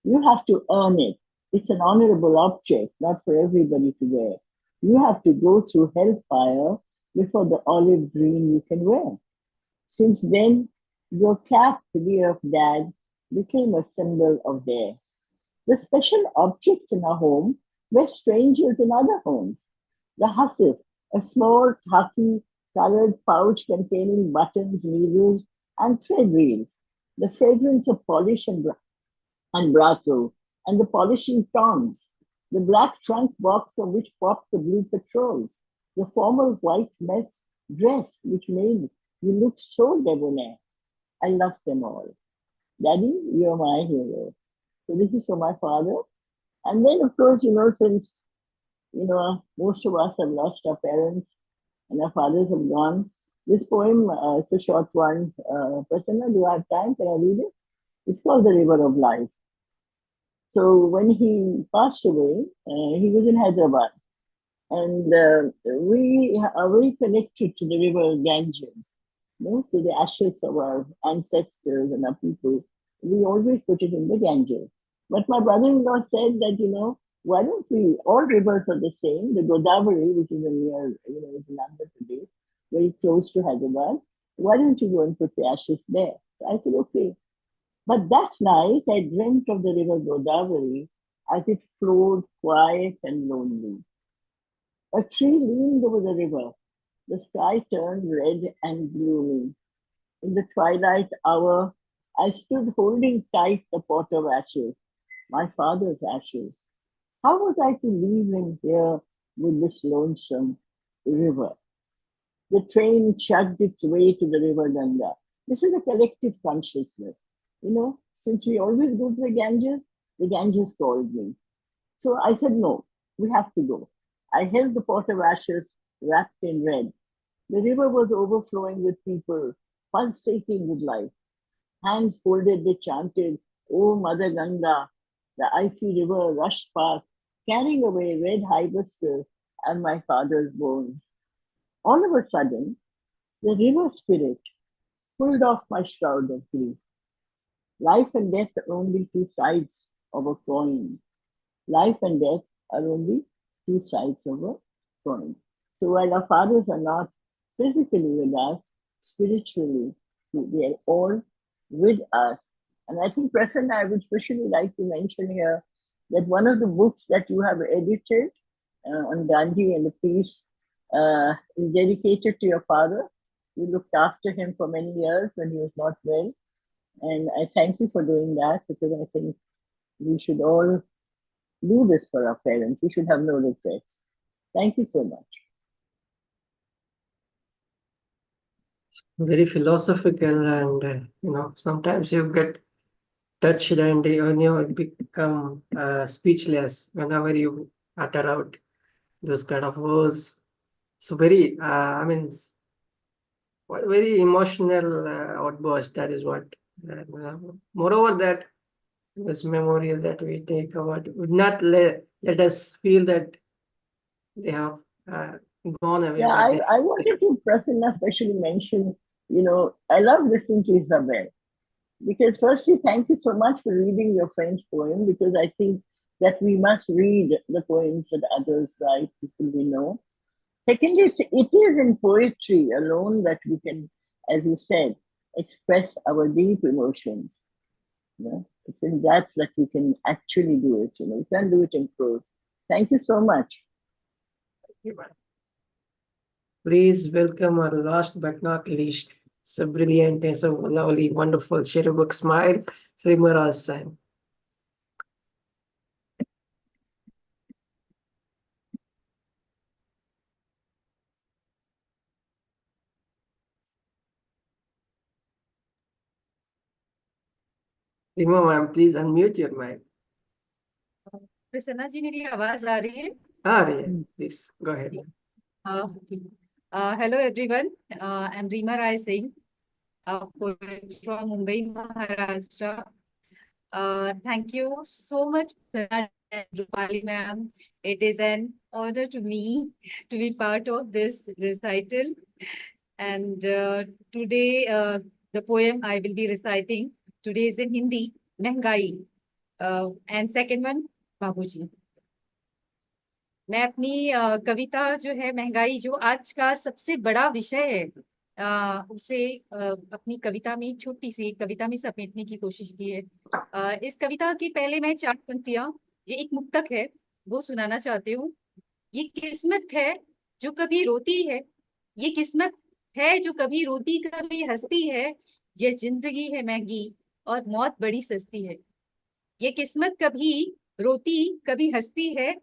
You have to earn it. It's an honorable object, not for everybody to wear. You have to go through hellfire before the olive green you can wear. Since then, your cap, dear of Dad, became a symbol of dare. The special objects in our home were strangers in other homes. The hasif, a small khaki-colored pouch containing buttons, needles, and thread reels. The fragrance of polish and brasso, and the polishing tongs. The black trunk box from which popped the blue patrols. The formal white mess dress which made you look so debonair. I love them all. Daddy, you're my hero. So this is for my father. And then, of course, since, most of us have lost our parents and our fathers have gone, this poem, it's a short one. Prasanna, do I have time? Can I read it? It's called The River of Life. So when he passed away, he was in Hyderabad. And we are very connected to the river Ganges. So the ashes of our ancestors and our people, we always put it in the Ganges. But my brother-in-law said that, why don't we, all rivers are the same. The Godavari, which is near, is in Andhra Pradesh, very close to Hyderabad. Why don't you go and put the ashes there? So I said, okay. But that night, I dreamt of the river Godavari as it flowed quiet and lonely. A tree leaned over the river. The sky turned red and gloomy. In the twilight hour, I stood holding tight the pot of ashes, my father's ashes. How was I to leave him here with this lonesome river? The train chugged its way to the river Ganga. This is a collective consciousness. Since we always go to the Ganges called me. So I said, no, we have to go. I held the pot of ashes wrapped in red. The river was overflowing with people, pulsating with life. Hands folded, they chanted, "Oh, Mother Ganga." The icy river rushed past, carrying away red hibiscus and my father's bones. All of a sudden, the river spirit pulled off my shroud of grief. Life and death are only two sides of a coin. Life and death are only two sides of a coin. So while our fathers are not physically with us, spiritually, they are all with us. And I think, Prasanna, I would especially like to mention here that one of the books that you have edited on Gandhi and the peace is dedicated to your father. You looked after him for many years when he was not well. And I thank you for doing that, because I think we should all do this for our parents. We should have no regrets. Thank you so much. Very philosophical, and sometimes you get touched and you become speechless whenever you utter out those kind of words. So very, very emotional outburst. That is what. Moreover, that this memorial that we take about would not let us feel that they have gone away. Yeah, but I wanted to, Prasanna, especially mention, I love listening to Isabell. Because firstly, thank you so much for reading your French poem, because I think that we must read the poems that others write, people we know. Secondly, it is in poetry alone that we can, as you said, express our deep emotions. It's in that we can actually do it. We can't do it in prose. Thank you so much. Please welcome our last but not least. It's a brilliant, it's a lovely, wonderful, cherry book smile, Reema Rai Singh. Reema ma'am, please unmute your mic. Prasanna जी मेरी आवाज आ रही है? Please go ahead. Hello everyone, I'm Reema Rai Singh, poet from Mumbai, Maharashtra. Thank you so much, Prasanna and Roopali ma'am. It is an honor to me to be part of this recital. And today, the poem I will be reciting today is in Hindi, Mehngai. And second one, Babuji. मैं अपनी कविता जो है महंगाई, जो आज का सबसे बड़ा विषय है, उसे अपनी कविता में, छोटी सी कविता में समेटने की कोशिश की है। इस कविता की पहले मैं 4 पंक्तियां, ये एक मुक्तक है, वो सुनाना चाहती हूँ। ये किस्मत है जो कभी रोती है, ये किस्मत है जो कभी रोती कभी हंसती है, ये जिंदगी है महंगी और मौत बड़ी सस्ती है। ये किस्मत कभी रोती कभी हंसती है,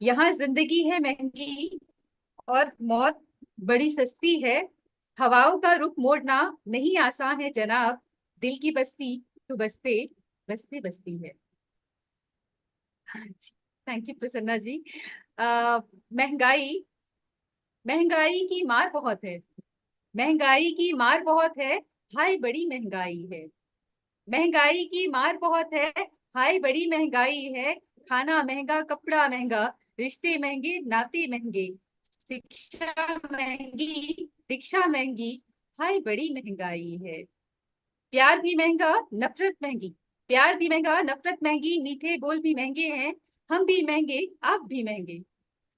यहाँ जिंदगी है महंगी और मौत बड़ी सस्ती है। हवाओं का रुख मोड़ना नहीं आसान है जनाब, दिल की बस्ती तो बसते बसते बसती है। थैंक यू प्रसन्ना जी। महंगाई, महंगाई की मार बहुत है, महंगाई की मार बहुत है, हाय बड़ी महंगाई है। महंगाई की मार बहुत है, हाय बड़ी महंगाई है। खाना महंगा, कपड़ा महंगा, रिश्ते महंगे, नाते महंगे, शिक्षा महंगी, दीक्षा महंगी, हाय बड़ी महंगाई है। प्यार भी महंगा, नफरत महंगी, प्यार भी महंगा, नफरत महंगी, मीठे बोल भी महंगे हैं। हम भी महंगे, आप भी महंगे,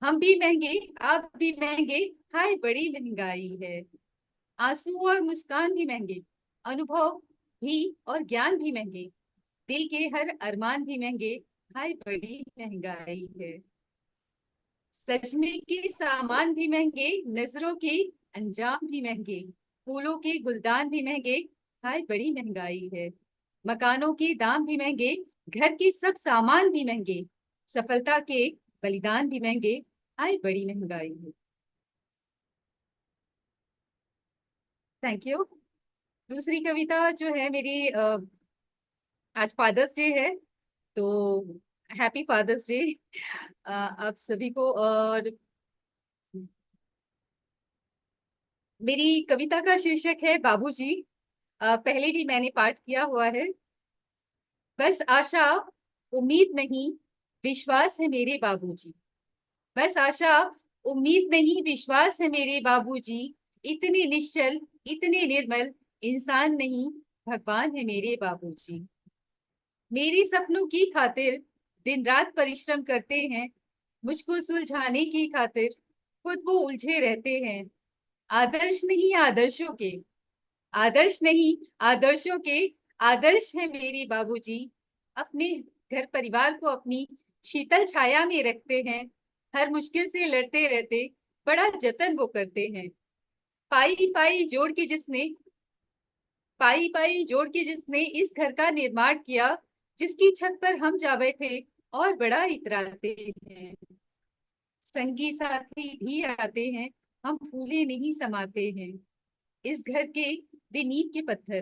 हम भी महंगे, आप भी महंगे, हाय बड़ी महंगाई है। आंसू और मुस्कान भी महंगे, अनुभव भी और ज्ञान भी महंगे, दिल के हर अरमान भी महंगे, हाय बड़ी महंगाई है। सजने के सामान भी महंगे, नजरों के अंजाम भी महंगे, फूलों के गुलदान भी महंगे, हाय बड़ी महंगाई है। मकानों के दाम भी महंगे, घर के सब सामान भी महंगे, सफलता के बलिदान भी महंगे, हाय बड़ी महंगाई है। Thank you. दूसरी कविता जो है मेरी, आज फादर्स डे है, तो हैप्पी फादर्स डे आप सभी को। और मेरी कविता का शीर्षक है बाबूजी। पहले भी मैंने पाठ किया हुआ है। बस आशा उम्मीद नहीं, विश्वास है मेरे बाबूजी। बस आशा उम्मीद नहीं, विश्वास है मेरे बाबूजी। इतने निश्चल, इतने निर्मल, इंसान नहीं, भगवान है मेरे बाबूजी। मेरे सपनों की खातिर दिन रात परिश्रम करते हैं, मुझको सुलझाने की खातिर खुद वो उलझे रहते हैं। आदर्श नहीं आदर्शों के, आदर्श नहीं आदर्शों के, आदर्श है मेरे बाबूजी। अपने घर परिवार को अपनी शीतल छाया में रखते हैं, हर मुश्किल से लड़ते रहते बड़ा जतन वो करते हैं। पाई पाई जोड़ के जिसने, पाई पाई जोड़ के जिसने इस घर का निर्माण किया, जिसकी छत पर हम जा बैठे और बड़ा इतराते हैं। संगी साथी भी आते हैं, हम फूले नहीं समाते हैं। इस घर के वे नींव के पत्थर,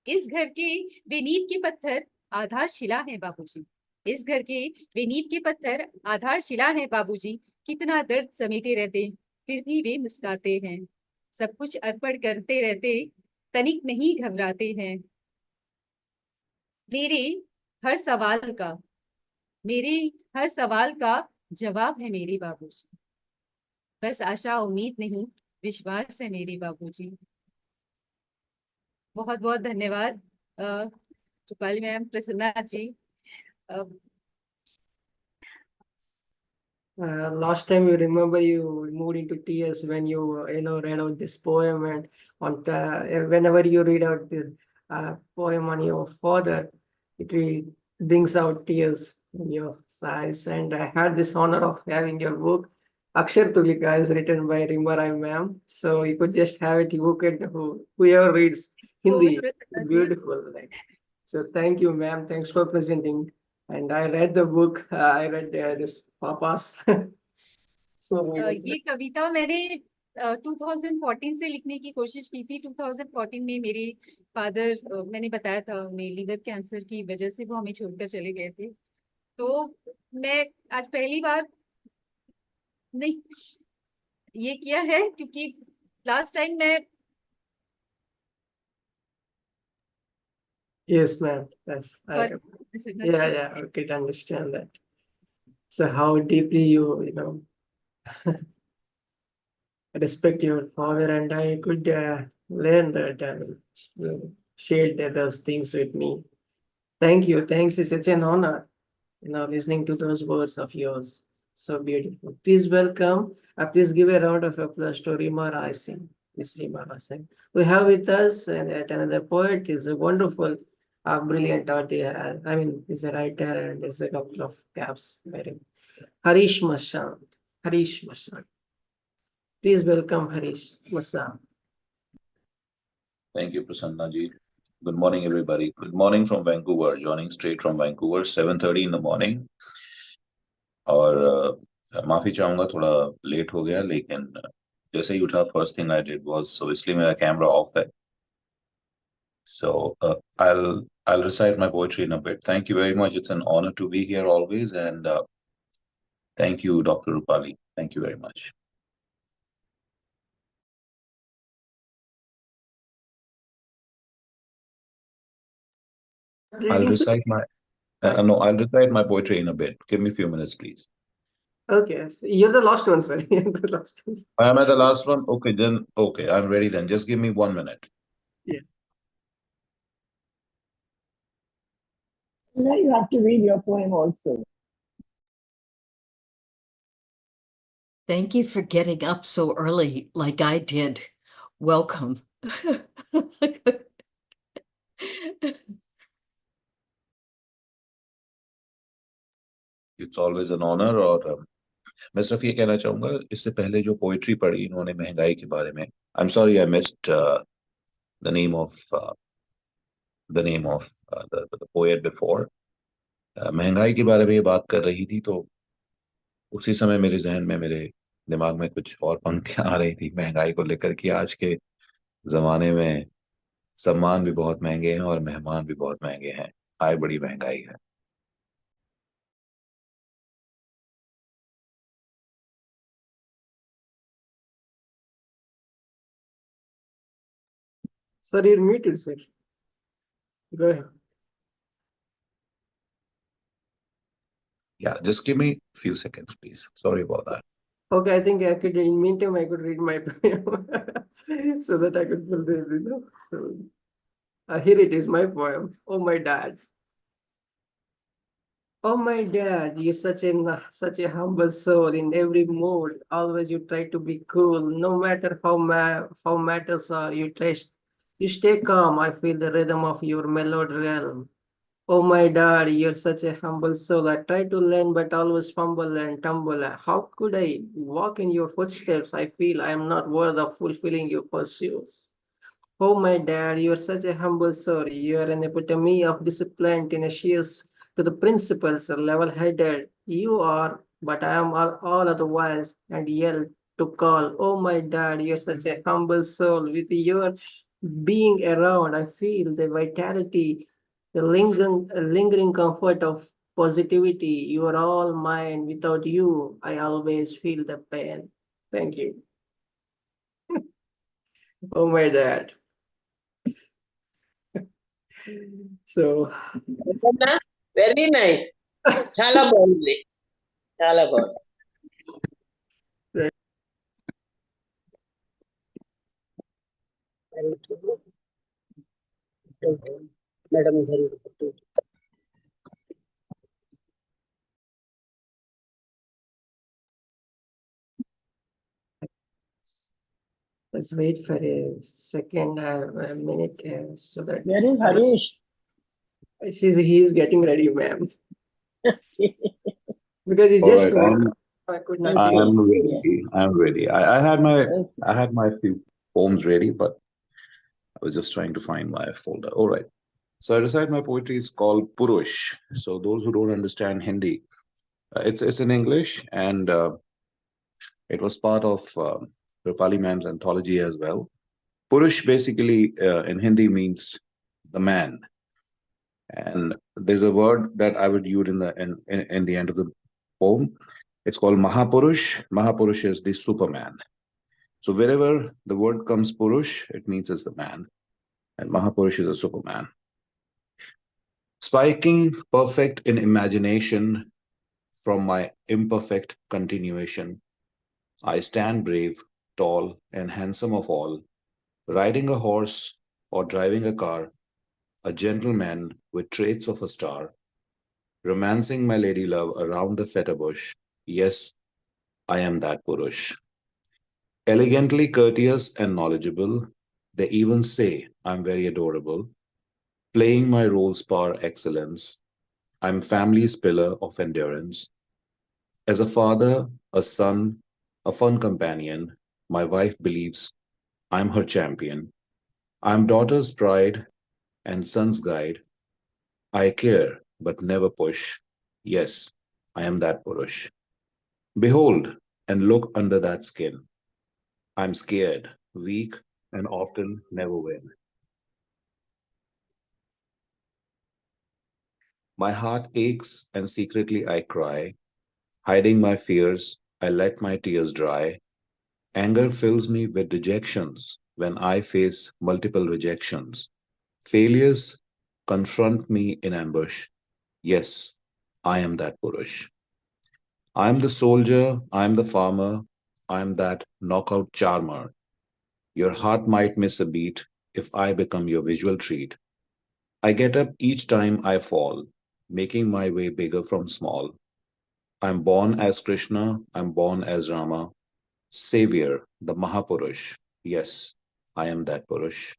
इस घर के वे नींव के पत्थर आधारशिला है बाबूजी। इस घर के वे नींव के पत्थर आधारशिला है बाबूजी। कितना दर्द समेटे रहते फिर भी वे मुस्कुराते हैं, सब कुछ अर्पण करते रहते तनिक नहीं घबराते हैं। मेरे हर सवाल का, मेरे हर सवाल का जवाब है मेरे बाबूजी। बस आशा उम्मीद नहीं, विश्वास है मेरे बाबूजी। बहुत बहुत धन्यवाद Rupali ma'am, Prasanna ji. Last time you remember you moved into tears when you read out this poem, and whenever you read out the poem on your father, it really brings out tears in your eyes. And I had this honor of having your book. Akshar Tulika is written by Reema Rai ma'am, so you could just have it. You could whoever reads Hindi, beautiful. Like, so thank you, ma'am. Thanks for presenting. And I read the book. I read this Papa's. So ये कविता मैंने 2014 से लिखने की कोशिश की थी। 2014 में मेरे फादर, मैंने बताया था, हमें लीवर कैंसर की वजह से वो हमें छोड़कर चले गए थे। तो मैं आज पहली बार नहीं ये किया है, क्योंकि लास्ट टाइम मैं Yes, ma'am. Yes, sorry, yeah, I could understand that. So how deeply you respect your father, and I could learn that and you shared those things with me. Thank you. Thanks. It's such an honor, listening to those words of yours. So beautiful. Please welcome, please give a round of applause to Reema Rai Singh. Miss Reema Rai Singh. We have with us yet another poet. Is a wonderful, brilliant artist. I mean, he's a writer and there's a couple of caps wearing. Harish Masand. Harish Masand. Please welcome Harish Masand. Thank you, Prasanna ji. Good morning, everybody. Good morning from Vancouver, joining straight from Vancouver, 7:30 in the morning. और माफी चाहूंगा, थोड़ा late हो गया, लेकिन जैसे ही उठा, first thing I did was, so इसलिए मेरा कैमरा ऑफ है. So I'll recite my poetry in a bit. Thank you very much. It's an honor to be here always, and thank you, Dr. Roopali. Thank you very much. I'll recite my I'll recite my poetry in a bit. Give me a few minutes, please. Okay, so you're the last one, sir. You're the last one. Am I the last one? Okay, then. Okay, I'm ready then. Just give me 1 minute. Yeah. Now you have to read your poem also. Thank you for getting up so early like I did. Welcome. It's always an honor. और मैं सिर्फ ये कहना चाहूंगा, इससे पहले जो poetry पढ़ी इन्होंने महंगाई के बारे में, I'm sorry I missed the name of the poet before. महंगाई के बारे में ये बात कर रही थी, तो उसी समय मेरे जहन में, मेरे दिमाग में कुछ और पंक्तियां आ रही थी महंगाई को लेकर कि आज के जमाने में सम्मान भी बहुत महंगे हैं और मेहमान भी बहुत महंगे हैं. आय बड़ी महंगाई है. Sir, you're muted, sir. Go ahead. Yeah, just give me a few seconds, please. Sorry about that. Okay, I think I could, in meantime, I could read my poem so that I could fill this. So here it is, my poem. Oh, my dad. Oh, my dad, you're such a humble soul in every mood. Always you try to be cool, no matter how matters are. You stay calm. I feel the rhythm of your mellowed realm. Oh, my dad, you're such a humble soul. I try to learn, but always fumble and tumble. How could I walk in your footsteps? I feel I am not worthy of fulfilling your pursuits. Oh, my dad, you are such a humble soul. You are an epitome of discipline, tenacious to the principles, level-headed. You are, but I am all otherwise, and yet to call. Oh, my dad, you are such a humble soul. With your being around, I feel the vitality, the lingering comfort of positivity. You are all mine. Without you, I always feel the pain. Thank you. Oh, my dad. So, very nice. Chala bagundi. Chala bagundi. Madam, let's wait for a second, a minute, so that. Where is Harish? He is getting ready, ma'am. Because he All just right, woke up. I could not. I'm ready. I'm ready. I had my few poems ready, but I was just trying to find my folder. All right. So I recite my poetry. It's called Purush. So those who don't understand Hindi, it's in English, and it was part of Roopali man's anthology as well. Purush basically in Hindi means the man. And there's a word that I would use in the end of the poem. It's called Mahapurush. Mahapurush is the Superman. So wherever the word comes Purush, it means it's the man. And Mahapurush is a Superman. Spiking perfect in imagination from my imperfect continuation. I stand brave, tall, and handsome of all, riding a horse or driving a car, a gentleman with traits of a star, romancing my lady love around the feta bush. Yes, I am that Purush. Elegantly courteous and knowledgeable, they even say I'm very adorable, playing my roles par excellence. I'm family's pillar of endurance. As a father, a son, a fun companion, my wife believes I'm her champion. I'm daughter's pride and son's guide. I care, but never push. Yes, I am that Purush. Behold and look under that skin. I'm scared, weak, and often never win. My heart aches and secretly I cry. Hiding my fears, I let my tears dry. Anger fills me with dejections when I face multiple rejections. Failures confront me in ambush. Yes, I am that Purush. I am the soldier, I am the farmer, I am that knockout charmer. Your heart might miss a beat if I become your visual treat. I get up each time I fall, making my way bigger from small. I'm born as Krishna, I'm born as Rama, Savior, the Mahapurush. Yes, I am that Purush.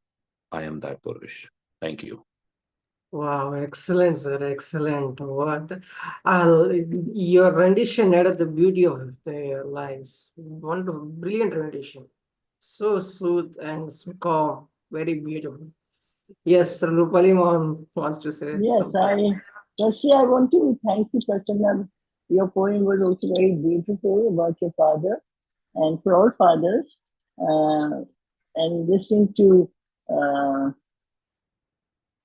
I am that Purush. Thank you. Wow, excellent, sir. Excellent. What your rendition added the beauty of the lines. Wonderful, brilliant rendition. So smooth and calm. Very beautiful. Yes, Sir Rupali Mohan wants to say Yes, something. firstly, I want to thank you, Prasanna. Your poem was also very beautiful about your father and for all fathers. And listening to uh,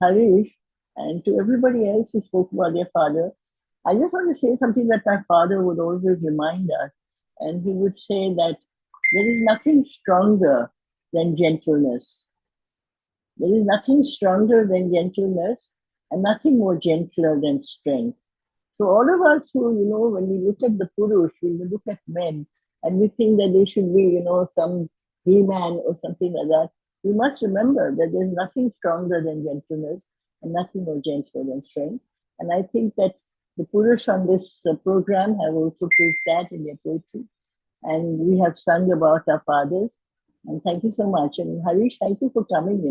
Harish and to everybody else who spoke about their father, I just want to say something that my father would always remind us. And he would say that there is nothing stronger than gentleness. There is nothing stronger than gentleness and nothing more gentler than strength. So all of us who, when we look at the Purush, we look at men and we think that they should be, some he-man or something like that, we must remember that there's nothing stronger than gentleness and nothing more gentler than strength. And I think that the Purush on this program have also proved that in their poetry. And we have sung about our fathers. And thank you so much. And Harish, thank you for coming.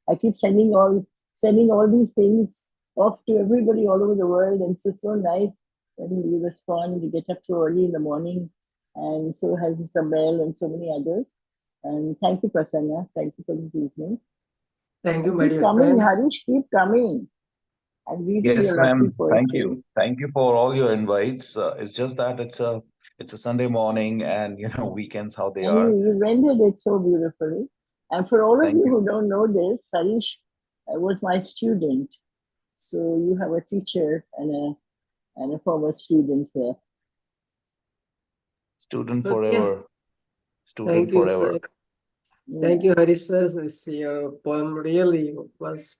I keep sending all these things off to everybody all over the world. And it's so nice when you respond. You get up so early in the morning. And so has Isabell and so many others. And thank you, Prasanna. Thank you for this evening. Thank you, And my keep dear coming, friends. Harish, keep coming. I'm reading Yes, your lovely ma'am. Thank poetry. you. Thank you for all your invites. It's just that it's a Sunday morning, and weekends how they And are. you rendered it so beautifully. And for all of Thank you you. who don't know this, Harish was my student. So you have a teacher and a former student here. Student Okay. forever. Student Thank you, forever. sir. Thank you, Harish sir. Your poem really was,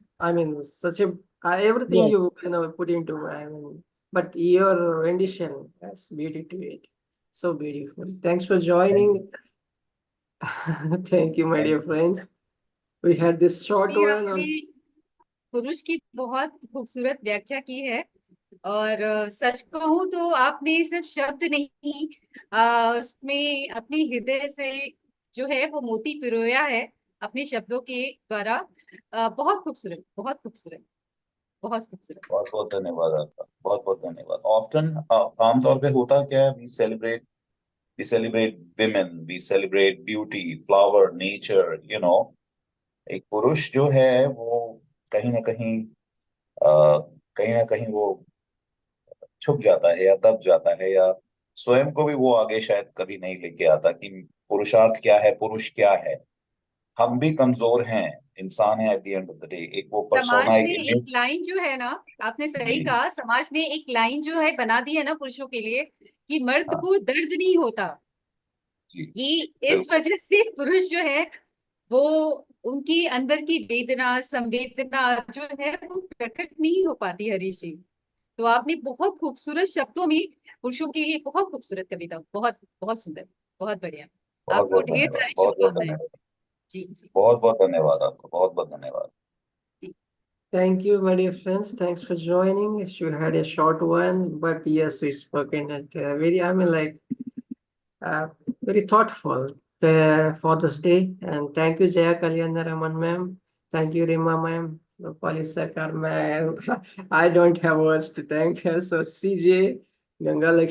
such a everything Yes. you put into, but your rendition has beauty to it. So beautiful. Thanks for joining. Thank you, my dear friends. We had this short अभी one आपने on. पुरुष की बहुत खूबसूरत व्याख्या की है और सच कहूं तो आपने सिर्फ शब्द नहीं उसमें अपनी हृदय से जो है वो मोती पिरोया है अपने शब्दों के द्वारा बहुत खूबसूरत बहुत खूबसूरत बहुत खूबसूरत बहुत बहुत धन्यवाद आपका बहुत बहुत धन्यवाद ऑफ्टन आमतौर पे होता क्या है we celebrate women we celebrate beauty flower nature एक पुरुष जो है वो कहीं ना कहीं कहीं ना कहीं वो छुप जाता है या दब जाता है या स्वयं को भी वो आगे शायद कभी नहीं लेके आता कि पुरुषार्थ क्या है, पुरुष क्या है। हम भी कमजोर हैं, इंसान है at the end of the day. एक वो समाज पर्सोना, एक ने एक इमेज। लाइन जो है ना, आपने सही जी कहा, समाज ने एक लाइन जो है बना दी है ना पुरुषों के लिए कि मर्द हाँ को दर्द नहीं होता। जी ये इस बिल्कुल। वजह से पुरुष जो है वो उनकी अंदर की वेदना संवेदना जो है वो प्रकट नहीं हो पाती हरीश जी। तो आपने बहुत खूबसूरत शब्दों में पुरुषों के लिए बहुत खूबसूरत कविता, बहुत बहुत सुंदर, बहुत बढ़िया। बहुत आपको बहुत ढेर धन्यवाद, सारी बहुत बहुत शुभकामनाएं। धन्यवाद। जी जी बहुत बहुत धन्यवाद आपको, बहुत बहुत धन्यवाद। जी। Thank you, my dear friends. Thanks for joining. You had a short one, but yes, we spoken at very, I mean, like, very thoughtful for this day. And thank you, Jaya Kalyanaraman ma'am. Thank you, Reema ma'am. Roopali Sircar ma'am. I don't have words to thank her. So CJ, Gangalaxmi